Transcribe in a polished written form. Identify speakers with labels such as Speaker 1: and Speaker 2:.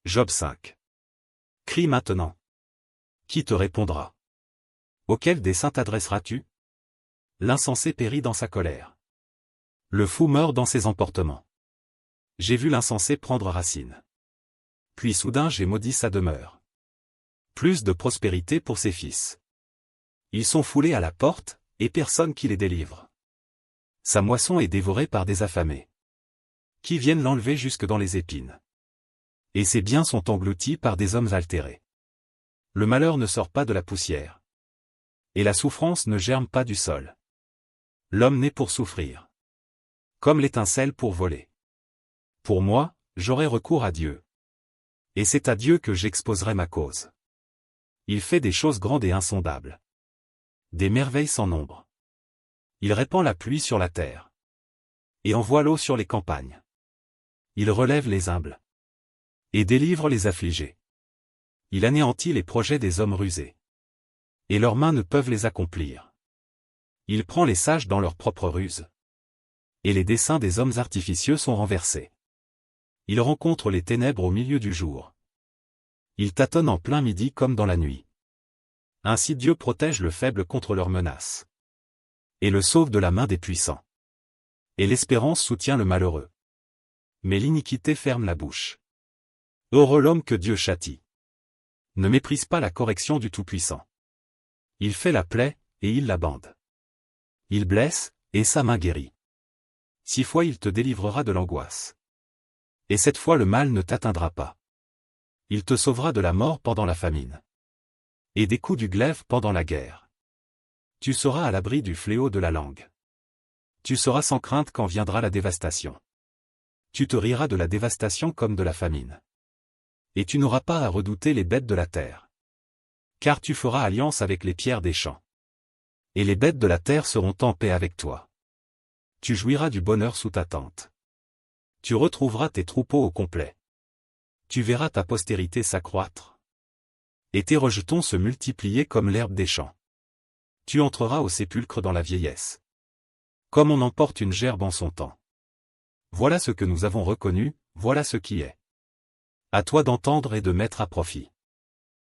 Speaker 1: Job 5. Crie maintenant. Qui te répondra? Auquel des saints t'adresseras-tu? L'insensé périt dans sa colère. Le fou meurt dans ses emportements. J'ai vu l'insensé prendre racine. Puis soudain j'ai maudit sa demeure. Plus de prospérité pour ses fils. Ils sont foulés à la porte, et personne qui les délivre. Sa moisson est dévorée par des affamés. Qui viennent l'enlever jusque dans les épines. Et ses biens sont engloutis par des hommes altérés. Le malheur ne sort pas de la poussière. Et la souffrance ne germe pas du sol. L'homme naît pour souffrir. Comme l'étincelle pour voler. Pour moi, j'aurai recours à Dieu. Et c'est à Dieu que j'exposerai ma cause. Il fait des choses grandes et insondables. Des merveilles sans nombre. Il répand la pluie sur la terre. Et envoie l'eau sur les campagnes. Il relève les humbles. Et délivre les affligés. Il anéantit les projets des hommes rusés. Et leurs mains ne peuvent les accomplir. Il prend les sages dans leur propre ruse. Et les desseins des hommes artificieux sont renversés. Il rencontre les ténèbres au milieu du jour. Il tâtonne en plein midi comme dans la nuit. Ainsi Dieu protège le faible contre leurs menaces. Et le sauve de la main des puissants. Et l'espérance soutient le malheureux. Mais l'iniquité ferme la bouche. Heureux l'homme que Dieu châtie. Ne méprise pas la correction du Tout-Puissant. Il fait la plaie, et il la bande. Il blesse, et sa main guérit. 6 fois il te délivrera de l'angoisse. Et 7 fois le mal ne t'atteindra pas. Il te sauvera de la mort pendant la famine. Et des coups du glaive pendant la guerre. Tu seras à l'abri du fléau de la langue. Tu seras sans crainte quand viendra la dévastation. Tu te riras de la dévastation comme de la famine. Et tu n'auras pas à redouter les bêtes de la terre. Car tu feras alliance avec les pierres des champs. Et les bêtes de la terre seront en paix avec toi. Tu jouiras du bonheur sous ta tente. Tu retrouveras tes troupeaux au complet. Tu verras ta postérité s'accroître. Et tes rejetons se multiplier comme l'herbe des champs. Tu entreras au sépulcre dans la vieillesse. Comme on emporte une gerbe en son temps. Voilà ce que nous avons reconnu, voilà ce qui est. À toi d'entendre et de mettre à profit.